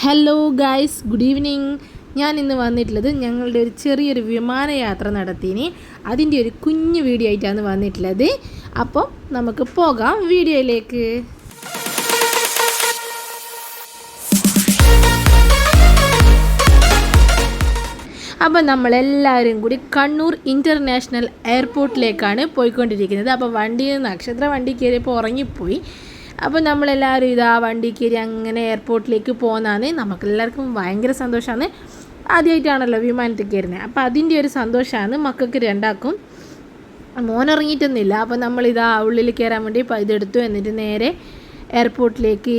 Hello guys, good evening. ഞാൻ ഇന്ന് വന്നിട്ടുള്ളത് ഞങ്ങളുടെ ഒരു ചെറിയൊരു വിമാനയാത്ര നടത്തിനി അതിൻ്റെ ഒരു കുഞ്ഞു വീഡിയോ ആയിട്ടാണ് വന്നിട്ടുള്ളത്. അപ്പോൾ നമുക്ക് പോകാം വീഡിയോയിലേക്ക്. അപ്പോൾ നമ്മളെല്ലാവരും കൂടി കണ്ണൂർ ഇൻ്റർനാഷണൽ എയർപോർട്ടിലേക്കാണ് പോയിക്കൊണ്ടിരിക്കുന്നത്. അപ്പോൾ നക്ഷത്ര വണ്ടി കയറിയപ്പോൾ ഉറങ്ങിപ്പോയി. അപ്പോൾ നമ്മളെല്ലാവരും ഇതാ വണ്ടി കയറി അങ്ങനെ എയർപോർട്ടിലേക്ക് പോകുന്നതാണ്. നമുക്കെല്ലാവർക്കും ഭയങ്കര സന്തോഷമാണ്. ആദ്യമായിട്ടാണല്ലോ വിമാനത്തിൽ കയറുന്നത്. അപ്പോൾ അതിൻ്റെ ഒരു സന്തോഷമാണ് മക്കൾക്ക് രണ്ടാക്കും. മോനുറങ്ങിയിട്ടൊന്നുമില്ല. അപ്പോൾ നമ്മളിതാ ഉള്ളിൽ കയറാൻ വേണ്ടി ഇതെടുത്തു. എന്നിട്ട് നേരെ എയർപോർട്ടിലേക്ക്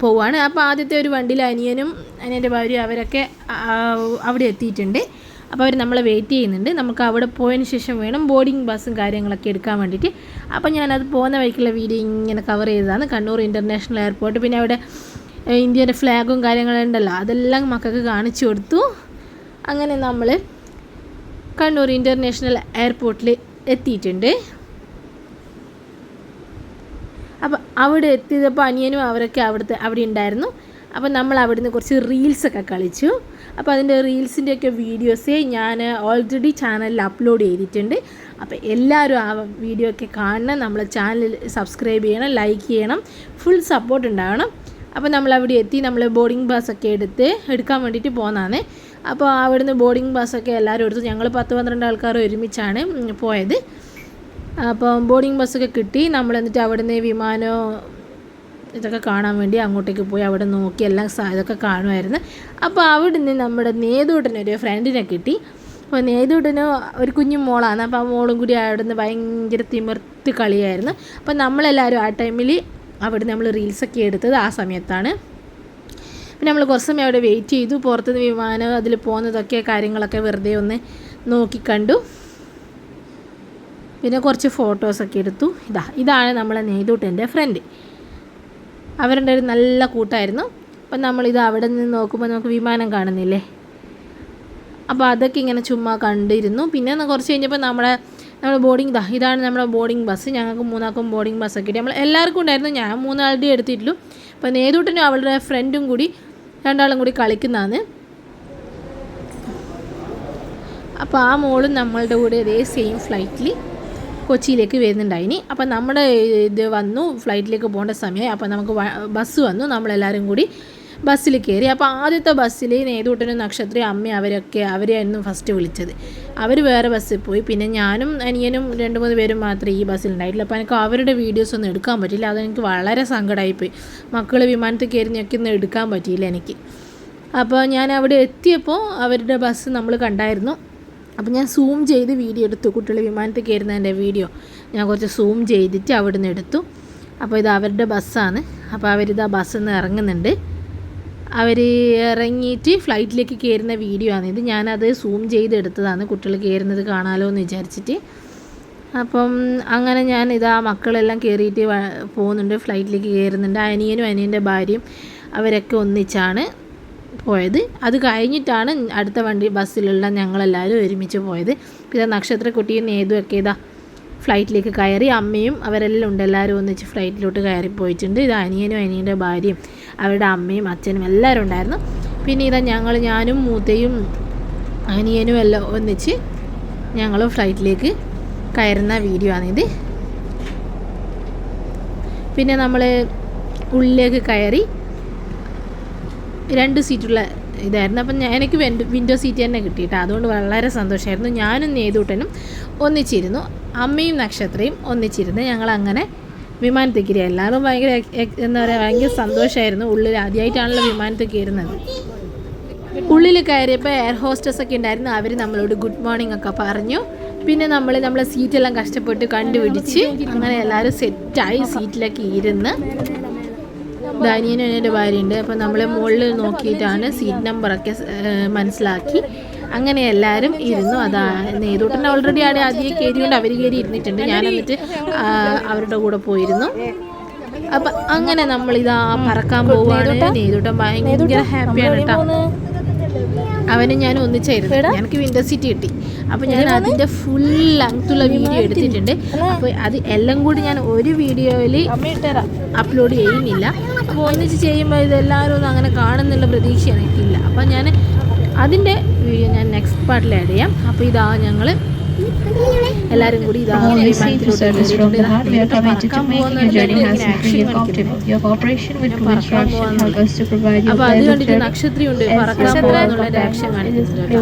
പോവുകയാണ്. അപ്പോൾ ആദ്യത്തെ ഒരു വണ്ടിയിൽ അനിയനും അനിയൻ്റെ ഭാര്യ അവരൊക്കെ അവിടെ എത്തിയിട്ടുണ്ട്. അപ്പോൾ അവർ നമ്മളെ വെയിറ്റ് ചെയ്യുന്നുണ്ട്. നമുക്ക് അവിടെ പോയതിന് ശേഷം വേണം ബോർഡിംഗ് ബസ്സും കാര്യങ്ങളൊക്കെ എടുക്കാൻ വേണ്ടിയിട്ട്. അപ്പോൾ ഞാനത് പോകുന്ന വഴിക്കുള്ള വീഡിയോ ഇങ്ങനെ കവർ ചെയ്തതാണ്. കണ്ണൂർ ഇൻ്റർനാഷണൽ എയർപോർട്ട്, പിന്നെ അവിടെ ഇന്ത്യയുടെ ഫ്ലാഗും കാര്യങ്ങളും ഉണ്ടല്ലോ, അതെല്ലാം മക്കൾക്ക് കാണിച്ചു കൊടുത്തു. അങ്ങനെ നമ്മൾ കണ്ണൂർ ഇൻ്റർനാഷണൽ എയർപോർട്ടിൽ എത്തിയിട്ടുണ്ട്. അപ്പോൾ അവിടെ എത്തിയപ്പോൾ അനിയനും അവരൊക്കെ അവിടെ ഉണ്ടായിരുന്നു. അപ്പോൾ നമ്മൾ അവിടുന്ന് കുറച്ച് റീൽസൊക്കെ കളിച്ചു. അപ്പോൾ അതിൻ്റെ റീൽസിൻ്റെയൊക്കെ വീഡിയോസ് ഞാൻ ഓൾറെഡി ചാനലിൽ അപ്ലോഡ് ചെയ്തിട്ടുണ്ട്. അപ്പോൾ എല്ലാവരും ആ വീഡിയോ ഒക്കെ കാണണം. നമ്മളെ ചാനൽ സബ്സ്ക്രൈബ് ചെയ്യണം, ലൈക്ക് ചെയ്യണം, ഫുൾ സപ്പോർട്ട് ഉണ്ടാവണം. അപ്പോൾ നമ്മളവിടെ എത്തി. നമ്മൾ ബോർഡിംഗ് ബസ്സൊക്കെ എടുക്കാൻ വേണ്ടിയിട്ട് പോകുന്നതാണ്. അപ്പോൾ അവിടുന്ന് ബോർഡിംഗ് ബസ്സൊക്കെ എല്ലാവരും എടുത്തു. ഞങ്ങൾ 10-12 ആൾക്കാർ ഒരുമിച്ചാണ് പോയത്. അപ്പോൾ ബോർഡിംഗ് ബസ്സൊക്കെ കിട്ടി. നമ്മൾ എന്നിട്ട് അവിടുന്ന് വിമാനം ഇതൊക്കെ കാണാൻ വേണ്ടി അങ്ങോട്ടേക്ക് പോയി അവിടെ നോക്കി എല്ലാം ഇതൊക്കെ കാണുമായിരുന്നു. അപ്പോൾ അവിടുന്ന് നമ്മുടെ നേതൂട്ടനൊരു ഫ്രണ്ടിനെ കിട്ടി. അപ്പോൾ നേതൂട്ടന് ഒരു കുഞ്ഞു മോളാണ്. അപ്പോൾ ആ മോളും കൂടി അവിടുന്ന് ഭയങ്കര തിമിർത്ത് കളിയായിരുന്നു. അപ്പോൾ നമ്മളെല്ലാവരും ആ ടൈമിൽ അവിടെ നമ്മൾ റീൽസൊക്കെ എടുത്തത് ആ സമയത്താണ്. പിന്നെ നമ്മൾ കുറച്ച് സമയം അവിടെ വെയിറ്റ് ചെയ്തു. പുറത്തുനിന്ന് വിമാനം അതിൽ പോകുന്നതൊക്കെ കാര്യങ്ങളൊക്കെ വെറുതെ ഒന്ന് നോക്കിക്കണ്ടു. പിന്നെ കുറച്ച് ഫോട്ടോസൊക്കെ എടുത്തു. ഇതാണ് നമ്മളെ നേതൂട്ടൻ്റെ ഫ്രണ്ട്. അവരുടെ ഒരു നല്ല കൂട്ടായിരുന്നു. അപ്പം നമ്മളിത് അവിടെ നിന്ന് നോക്കുമ്പോൾ നമുക്ക് വിമാനം കാണുന്നില്ലേ, അപ്പോൾ അതൊക്കെ ഇങ്ങനെ ചുമ്മാ കണ്ടിരുന്നു. പിന്നെ കുറച്ച് കഴിഞ്ഞപ്പോൾ നമ്മൾ ബോർഡിംഗ് ഇതാണ് നമ്മുടെ ബോർഡിംഗ് ബസ്. ഞങ്ങൾക്ക് 3 ആൾക്കും ബോർഡിംഗ് ബസ്സൊക്കെ കിട്ടി. നമ്മൾ എല്ലാവർക്കും ഉണ്ടായിരുന്നു. ഞാൻ 3 ആളുടെ എടുത്തിട്ടുള്ളൂ. അപ്പോൾ നേതൂട്ടനും അവളുടെ ഫ്രണ്ടും കൂടി 2 ആളും കൂടി കളിക്കുന്നതാണ്. അപ്പോൾ ആ മോളും നമ്മളുടെ കൂടെ ഇതേ സെയിം ഫ്ലൈറ്റിൽ കൊച്ചിയിലേക്ക് വരുന്നുണ്ടായിനി. അപ്പം നമ്മുടെ ഇത് വന്നു, ഫ്ലൈറ്റിലേക്ക് പോകേണ്ട സമയമായി. അപ്പോൾ നമുക്ക് ബസ് വന്നു. നമ്മളെല്ലാവരും കൂടി ബസ്സിൽ കയറി. അപ്പോൾ ആദ്യത്തെ ബസ്സിൽ നേതൂട്ടനും നക്ഷത്രയും അമ്മയും അവരെയായിരുന്നു ഫസ്റ്റ് വിളിച്ചത്. അവർ വേറെ ബസ്സിൽ പോയി. പിന്നെ ഞാനും അനിയനും 2-3 പേരും മാത്രമേ ഈ ബസ്സിലുണ്ടായിട്ടില്ല. അപ്പോൾ എനിക്ക് അവരുടെ വീഡിയോസ് ഒന്നും എടുക്കാൻ പറ്റില്ല. അതെനിക്ക് വളരെ സങ്കടമായിപ്പോയി. മക്കൾ വിമാനത്തിൽ കയറിയൊക്കെ ഒന്നും എടുക്കാൻ പറ്റിയില്ല എനിക്ക്. അപ്പോൾ ഞാൻ അവിടെ എത്തിയപ്പോൾ അവരുടെ ബസ് നമ്മൾ കണ്ടായിരുന്നു. അപ്പോൾ ഞാൻ സൂം ചെയ്ത് വീഡിയോ എടുത്തു. കുട്ടികൾ വിമാനത്തിൽ കയറുന്നതിൻ്റെ വീഡിയോ ഞാൻ കുറച്ച് സൂം ചെയ്തിട്ട് അവിടെ നിന്ന് എടുത്തു. അപ്പോൾ ഇത് അവരുടെ ബസ്സാണ്. അപ്പോൾ അവരിത് ആ ബസ്സിൽ നിന്ന് ഇറങ്ങുന്നുണ്ട്. അവർ ഇറങ്ങിയിട്ട് ഫ്ലൈറ്റിലേക്ക് കയറുന്ന വീഡിയോ ആണിത്. ഞാനത് സൂം ചെയ്തെടുത്തതാണ്, കുട്ടികൾ കയറുന്നത് കാണാമല്ലോ എന്ന് വിചാരിച്ചിട്ട്. അപ്പം അങ്ങനെ ഞാൻ ഇതാ മക്കളെല്ലാം കയറിയിട്ട് പോകുന്നുണ്ട്, ഫ്ലൈറ്റിലേക്ക് കയറുന്നുണ്ട്. അനിയനും അനിയൻ്റെ ഭാര്യയും അവരൊക്കെ ഒന്നിച്ചാണ് പോയത്. അത് കഴിഞ്ഞിട്ടാണ് അടുത്ത ബസ്സിലുള്ള ഞങ്ങളെല്ലാവരും ഒരുമിച്ച് പോയത്. പിന്നെ നക്ഷത്രക്കുട്ടിയും നേതുമൊക്കെ ഇതാ ഫ്ലൈറ്റിലേക്ക് കയറി. അമ്മയും അവരെല്ലാം ഉണ്ട്, എല്ലാവരും ഒന്നിച്ച് ഫ്ലൈറ്റിലോട്ട് കയറി പോയിട്ടുണ്ട്. ഇത് അനിയനും അനിയൻ്റെ ഭാര്യയും അവരുടെ അമ്മയും അച്ഛനും എല്ലാവരും ഉണ്ടായിരുന്നു. പിന്നെ ഇതാ ഞാനും മൂത്തയും അനിയനും എല്ലാം ഒന്നിച്ച് ഞങ്ങൾ ഫ്ലൈറ്റിലേക്ക് കയറുന്ന വീഡിയോ ആണിത്. പിന്നെ നമ്മൾ ഉള്ളിലേക്ക് കയറി. 2 സീറ്റുള്ള ഇതായിരുന്നു. അപ്പം എനിക്ക് വിൻഡോ സീറ്റ് തന്നെ കിട്ടിയിട്ട് അതുകൊണ്ട് വളരെ സന്തോഷമായിരുന്നു. ഞാനും നേതൂട്ടനും ഒന്നിച്ചിരുന്നു, അമ്മയും നക്ഷത്രയും ഒന്നിച്ചിരുന്നു. ഞങ്ങളങ്ങനെ വിമാനത്തിൽ കയറി. എല്ലാവരും ഭയങ്കര എന്താ പറയുക, ഭയങ്കര സന്തോഷമായിരുന്നു. ഉള്ളിൽ ആദ്യമായിട്ടാണല്ലോ വിമാനത്തിൽ കയറുന്നത്. ഉള്ളിൽ കയറിയപ്പോൾ എയർ ഹോസ്റ്റസൊക്കെ ഉണ്ടായിരുന്നു. അവർ നമ്മളോട് ഗുഡ് മോർണിംഗ് ഒക്കെ പറഞ്ഞു. പിന്നെ നമ്മളെ സീറ്റെല്ലാം കഷ്ടപ്പെട്ട് കണ്ടുപിടിച്ച് അങ്ങനെ എല്ലാവരും സെറ്റായി സീറ്റിലൊക്കെ ഇരുന്ന്. അനിയനും എൻ്റെ ഭാര്യയുണ്ട്. അപ്പോൾ നമ്മൾ മുകളിൽ നോക്കിയിട്ടാണ് സീറ്റ് നമ്പറൊക്കെ മനസ്സിലാക്കി. അങ്ങനെ എല്ലാവരും ഇരുന്നു. നേതൂട്ടൻ ഓൾറെഡി ആദ്യം കയറിയുകൊണ്ട് അവർ കയറി ഇരുന്നിട്ടുണ്ട്. ഞാൻ എന്നിട്ട് അവരുടെ കൂടെ പോയിരുന്നു. അപ്പം അങ്ങനെ നമ്മളിതാ പറക്കാൻ പോവുകയാണ്. നേതൂട്ടൻ ഭയങ്കര ഹാപ്പിയാണ് കേട്ടോ. അവനെ ഞാൻ ഒന്നിച്ചായിരുന്നു. എനിക്ക് വിൻഡോ സീറ്റ് കിട്ടി. അപ്പോൾ ഞാൻ അതിൻ്റെ ഫുൾ ലെങ്ത്തുള്ള വീഡിയോ എടുത്തിട്ടുണ്ട്. അപ്പോൾ അത് എല്ലാം കൂടി ഞാൻ ഒരു വീഡിയോയിൽ അപ്ലോഡ് ചെയ്യുന്നില്ല. അപ്പോൾ ഒന്നിച്ച് ചെയ്യുമ്പോൾ ഇതെല്ലാവരും ഒന്നും അങ്ങനെ കാണുന്നുള്ള പ്രതീക്ഷ എനിക്കില്ല. അപ്പോൾ ഞാൻ അതിൻ്റെ വീഡിയോ ഞാൻ നെക്സ്റ്റ് പാർട്ടിൽ ആഡ് ചെയ്യാം. അപ്പോൾ ഇതാ ഞങ്ങൾ എല്ലാവരും കൂടി ഇതാ അപ്പോൾ അത് കണ്ടിട്ട് നക്ഷത്രയുണ്ട് പറക്കാൻ പോകാന്നുള്ള ആക്ഷൻ കാണിക്കുന്നുണ്ട്.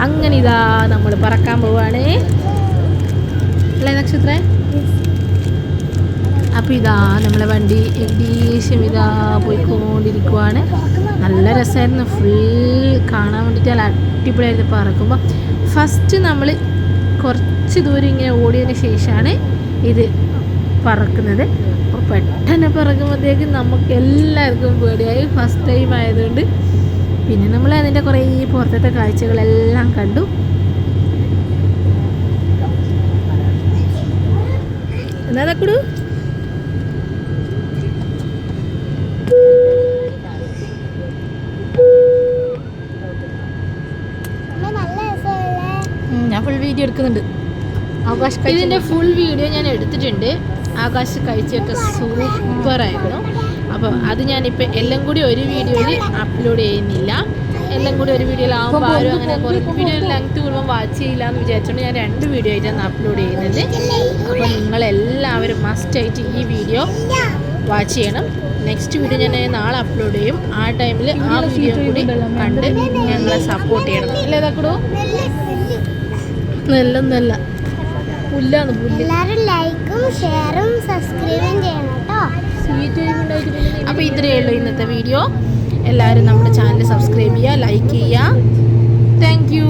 അങ്ങനെ ഇതാ നമ്മൾ പറക്കാൻ പോവാണ് അല്ലേ നക്ഷത്ര? അപ്പോൾ ഇതാ നമ്മളെ വണ്ടി ഏകദേശം ഇതാ പോയിക്കൊണ്ടിരിക്കുവാണ്. നല്ല രസമായിരുന്നു. ഫുൾ കാണാൻ വേണ്ടിയിട്ട് നല്ല അടിപൊളിയായിരുന്നു പറക്കുമ്പോൾ. ഫസ്റ്റ് നമ്മൾ കുറച്ച് ദൂരം ഇങ്ങനെ ഓടിയതിന് ശേഷമാണ് ഇത് പറക്കുന്നത്. അപ്പോൾ പെട്ടെന്ന് പറക്കുമ്പോഴത്തേക്കും നമുക്ക് എല്ലാവർക്കും പേടിയായി. ഫസ്റ്റ് ടൈം ആയതുകൊണ്ട് പിന്നെ നമ്മൾ അതിൻ്റെ കുറേ പുറത്തത്തെ കാഴ്ചകളെല്ലാം കണ്ടു. എന്നാ തക്കുടു ഞാൻ ഫുൾ വീഡിയോ എടുക്കുന്നുണ്ട്. ഇതിൻ്റെ ഫുൾ വീഡിയോ ഞാൻ എടുത്തിട്ടുണ്ട്. ആകാശ കാഴ്ചയൊക്കെ സൂപ്പറായിരുന്നു. അപ്പോൾ അത് ഞാനിപ്പോൾ എല്ലാം കൂടി ഒരു വീഡിയോയിൽ അപ്ലോഡ് ചെയ്യുന്നില്ല. എല്ലാം കൂടി ഒരു വീഡിയോയിലാവുമ്പോൾ ആരും അങ്ങനെ കുറേ വീഡിയോ ലെങ്ത് കൂടുമ്പോൾ വാച്ച് ചെയ്യില്ല എന്ന് വിചാരിച്ചുകൊണ്ട് ഞാൻ 2 വീഡിയോ ആയിട്ടാണ് അപ്ലോഡ് ചെയ്യുന്നത്. അപ്പോൾ നിങ്ങളെല്ലാവരും മസ്റ്റായിട്ട് ഈ വീഡിയോ വാച്ച് ചെയ്യണം. നെക്സ്റ്റ് വീഡിയോ ഞാൻ നാളെ അപ്ലോഡ് ചെയ്യും. ആ ടൈമിൽ ആ വീഡിയോ കൂടി കണ്ട് ഞങ്ങളെ സപ്പോർട്ട് ചെയ്യണം. അല്ലേ ഇതാക്കടോ? നെല്ലൊന്നല്ല പുല്ലാണ് പുല്ല്. എല്ലാവരും ലൈക്കും ഷെയറും സബ്സ്ക്രൈബും ചെയ്യണം കേട്ടോ. അപ്പോൾ ഇത്രയേ ഉള്ളൂ ഇന്നത്തെ വീഡിയോ. എല്ലാവരും നമ്മുടെ ചാനൽ സബ്സ്ക്രൈബ് ചെയ്യുക, ലൈക്ക് ചെയ്യുക. Thank you.